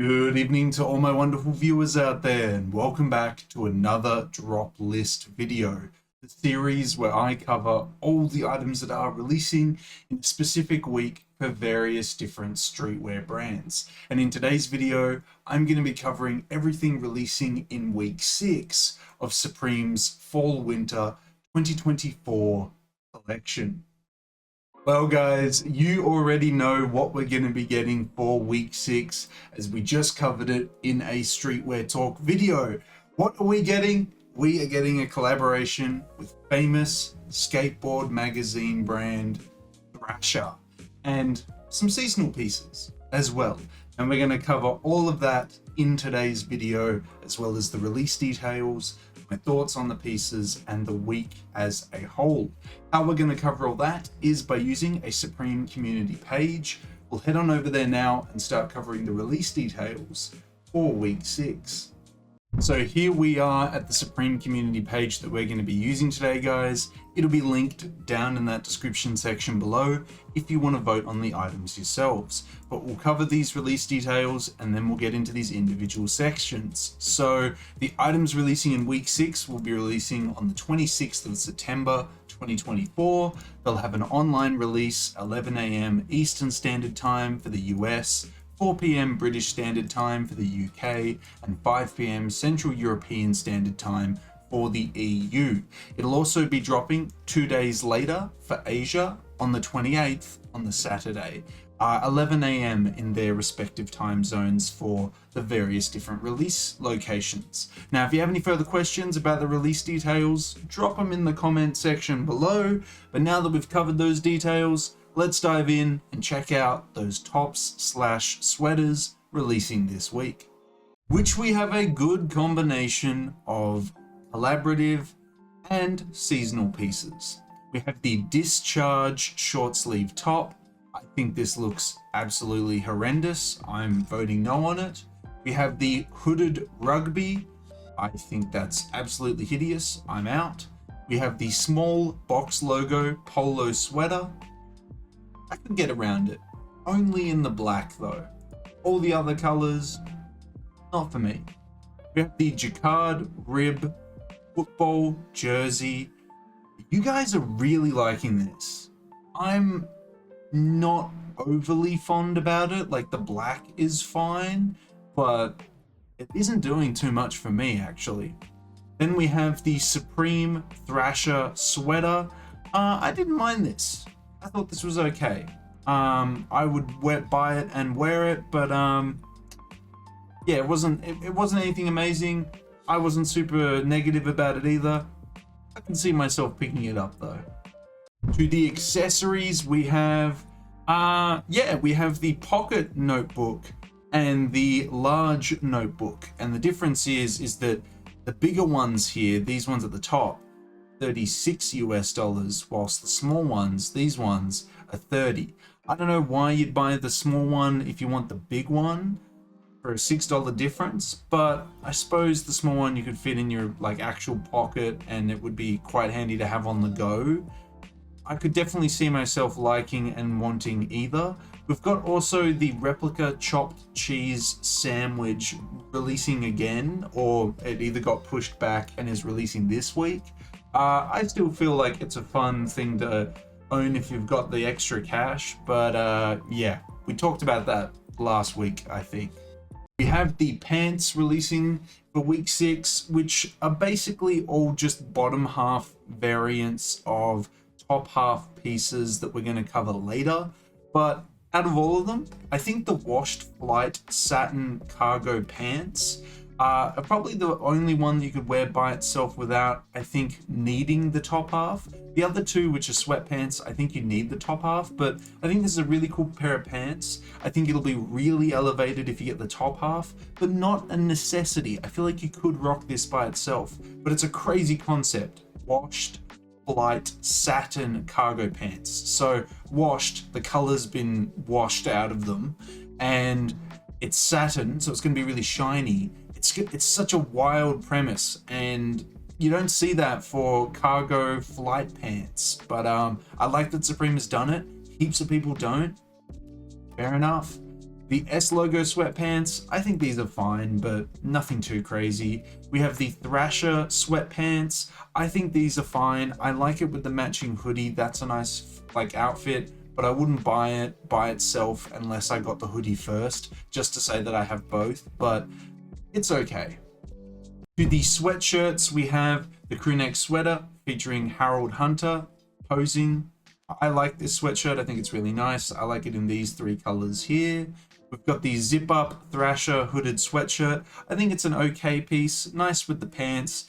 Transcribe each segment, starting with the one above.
Good evening to all my wonderful viewers out there, and welcome back to another drop list video, the series where I cover all the items that are releasing in a specific week for various different streetwear brands. And in today's video, I'm going to be covering everything releasing in week 6 of Supreme's Fall/Winter 2024 collection. Well guys, you already know what we're going to be getting for week 6 as we just covered it in a Streetwear Talk video. What are we getting? We are getting a collaboration with famous skateboard magazine brand Thrasher and some seasonal pieces as well. And we're going to cover all of that in today's video, as well as the release details, my thoughts on the pieces, and the week as a whole. How we're going to cover all that is by using a Supreme community page. We'll head on over there now and start covering the release details for week 6. So here we are at the Supreme community page that we're going to be using today, guys. It'll be linked down in that description section below if you want to vote on the items yourselves. But we'll cover these release details and then we'll get into these individual sections. So the items releasing in week 6 will be releasing on the 26th of September 2024. They'll have an online release 11 AM Eastern Standard Time for the US, 4 PM British Standard Time for the UK, and 5 PM Central European Standard Time for the EU. It'll also be dropping 2 days later for Asia on the 28th on the Saturday, 11 AM in their respective time zones for the various different release locations. Now, if you have any further questions about the release details, drop them in the comment section below. But now that we've covered those details, let's dive in and check out those tops/sweaters releasing this week, which we have a good combination of collaborative and seasonal pieces. We have the Discharge short sleeve top. I think this looks absolutely horrendous. I'm voting no on it. We have the Hooded Rugby. I think that's absolutely hideous. I'm out. We have the small box logo polo sweater. I could get around it. Only in the black though. All the other colors, not for me. We have the Jacquard Rib football jersey. You guys are really liking this. I'm not overly fond about it. Like, the black is fine, but it isn't doing too much for me actually. Then we have the Supreme Thrasher sweater. I didn't mind this. I thought this was okay. I would buy it and wear it, but yeah, it wasn't anything amazing. I wasn't super negative about it either. I can see myself picking it up though. To the accessories, we have we have the pocket notebook and the large notebook, and the difference is that the bigger ones here, these ones at the top, $36 US, whilst the small ones, these ones, are 30. I don't know why you'd buy the small one if you want the big one for a $6 difference, but I suppose the small one you could fit in your actual pocket and it would be quite handy to have on the go. I could definitely see myself liking and wanting either. We've got also the replica chopped cheese sandwich releasing again, or it either got pushed back and is releasing this week. I still feel like it's a fun thing to own if you've got the extra cash, but yeah, we talked about that last week, I think. We have the pants releasing for week 6, which are basically all just bottom half variants of top half pieces that we're going to cover later. But out of all of them, I think the washed flight satin cargo pants are probably the only one that you could wear by itself without, I think, needing the top half. The other two, which are sweatpants, I think you need the top half, but I think this is a really cool pair of pants. I think it'll be really elevated if you get the top half, but not a necessity. I feel like you could rock this by itself, but it's a crazy concept. Washed flight satin cargo pants. So washed, the color's been washed out of them, and it's satin, so it's going to be really shiny. It's such a wild premise, and you don't see that for cargo flight pants. But I like that Supreme has done it. Heaps of people don't. Fair enough. The S logo sweatpants, I think these are fine, but nothing too crazy. We have the Thrasher sweatpants. I think these are fine. I like it with the matching hoodie. That's a nice like outfit, but I wouldn't buy it by itself unless I got the hoodie first, just to say that I have both, but it's okay. To the sweatshirts, we have the crewneck sweater featuring Harold Hunter posing. I like this sweatshirt. I think it's really nice. I like it in these 3 colors here. We've got the zip up Thrasher hooded sweatshirt. I think it's an okay piece, nice with the pants.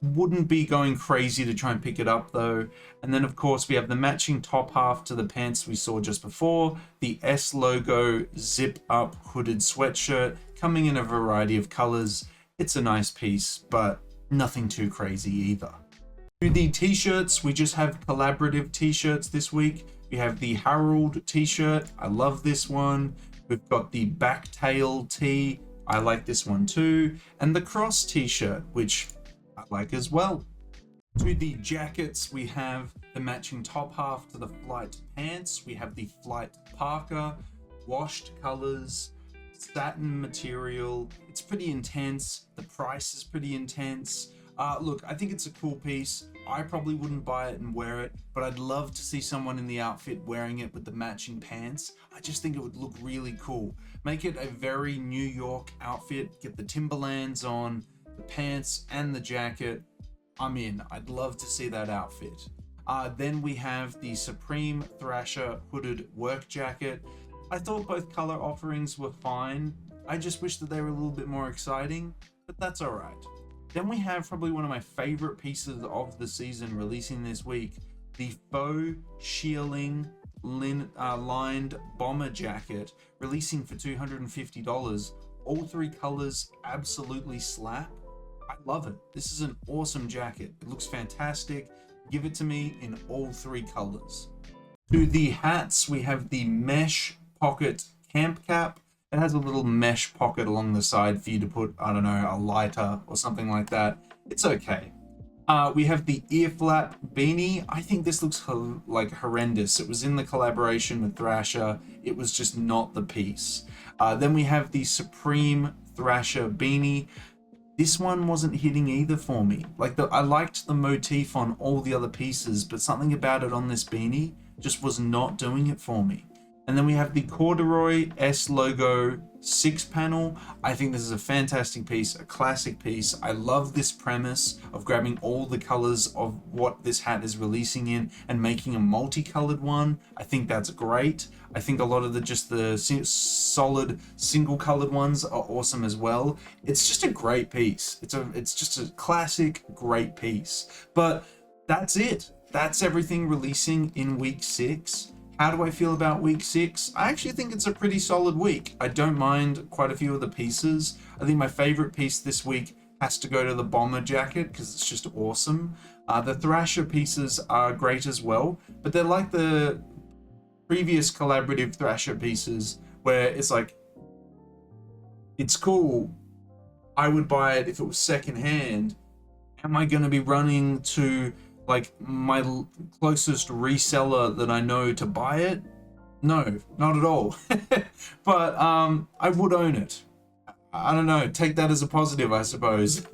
Wouldn't be going crazy to try and pick it up though. And then of course we have the matching top half to the pants we saw just before, the S logo zip up hooded sweatshirt coming in a variety of colors. It's a nice piece, but nothing too crazy either. To the t-shirts, we just have collaborative t-shirts this week. We have the Harold t-shirt. I love this one. We've got the backtail tee. I like this one too. And the cross t-shirt, which I like as well. To the jackets, we have the matching top half to the flight pants. We have the flight parka, washed colors, satin material. It's pretty intense. The price is pretty intense. Look, I think it's a cool piece. I probably wouldn't buy it and wear it, but I'd love to see someone in the outfit wearing it with the matching pants. I just think it would look really cool. Make it a very New York outfit. Get the Timberlands on, the pants and the jacket. I'm in. I'd love to see that outfit. Then we have the Supreme Thrasher hooded work jacket. I thought both color offerings were fine. I just wish that they were a little bit more exciting, but that's all right. Then we have probably one of my favorite pieces of the season releasing this week, the faux shearling lined bomber jacket releasing for $250. All 3 colors absolutely slap. I love it. This is an awesome jacket. It looks fantastic. Give it to me in all 3 colors. To the hats, we have the mesh pocket camp cap. It has a little mesh pocket along the side for you to put, I don't know, a lighter or something like that. It's okay. We have the ear flap beanie. I think this looks like horrendous. It was in the collaboration with Thrasher. It was just not the piece. Then we have the Supreme Thrasher beanie. This one wasn't hitting either for me. I liked the motif on all the other pieces, but something about it on this beanie just was not doing it for me. And then we have the corduroy S logo 6 panel. I think this is a fantastic piece, a classic piece. I love this premise of grabbing all the colors of what this hat is releasing in and making a multicolored one. I think that's great. I think a lot of the solid single colored ones are awesome as well. It's just a great piece. It's just a classic great piece. But that's it. That's everything releasing in week 6. How do I feel about week 6? I actually think it's a pretty solid week. I don't mind quite a few of the pieces. I think my favorite piece this week has to go to the bomber jacket because it's just awesome. The Thrasher pieces are great as well, but they're like the previous collaborative Thrasher pieces where it's like, it's cool. I would buy it if it was secondhand. Am I going to be running to like my closest reseller that I know to buy it? No, not at all. But I would own it. I don't know, take that as a positive, I suppose.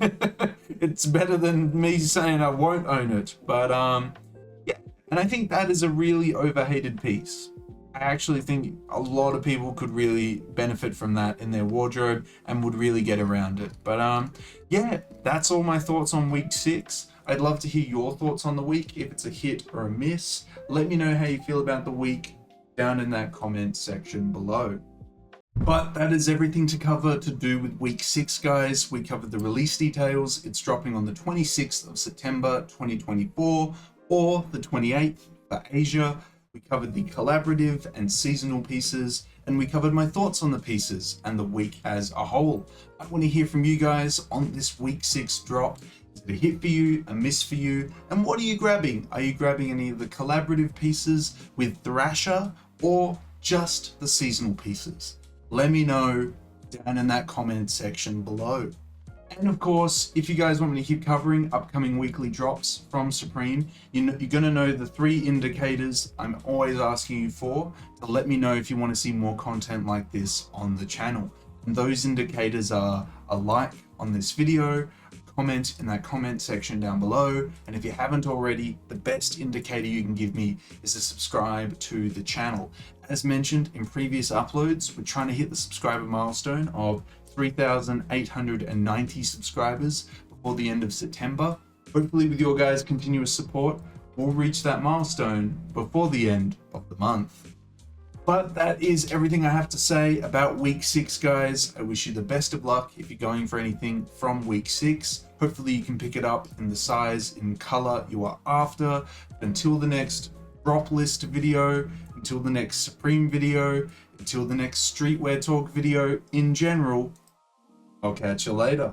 It's better than me saying I won't own it. But yeah, and I think that is a really overhated piece. I actually think a lot of people could really benefit from that in their wardrobe and would really get around it. But yeah, that's all my thoughts on week 6. I'd love to hear your thoughts on the week, if it's a hit or a miss. Let me know how you feel about the week down in that comment section below. But that is everything to cover to do with week 6, guys. We covered the release details. It's dropping on the 26th of September 2024 or the 28th for Asia. We covered the collaborative and seasonal pieces, and we covered my thoughts on the pieces and the week as a whole. I want to hear from you guys on this week 6 drop. Is it a hit for you, a miss for you? And what are you grabbing? Are you grabbing any of the collaborative pieces with Thrasher or just the seasonal pieces? Let me know down in that comment section below. And of course, if you guys want me to keep covering upcoming weekly drops from Supreme, you're going to know the 3 indicators I'm always asking you for to let me know if you want to see more content like this on the channel. And those indicators are a like on this video, comment in that comment section down below, and if you haven't already, the best indicator you can give me is to subscribe to the channel. As mentioned in previous uploads, we're trying to hit the subscriber milestone of 3,890 subscribers before the end of September. Hopefully with your guys' continuous support, we'll reach that milestone before the end of the month. But that is everything I have to say about week 6, guys. I wish you the best of luck if you're going for anything from week 6. Hopefully you can pick it up in the size and color you are after. Until the next drop list video, until the next Supreme video, until the next streetwear talk video in general, I'll catch you later.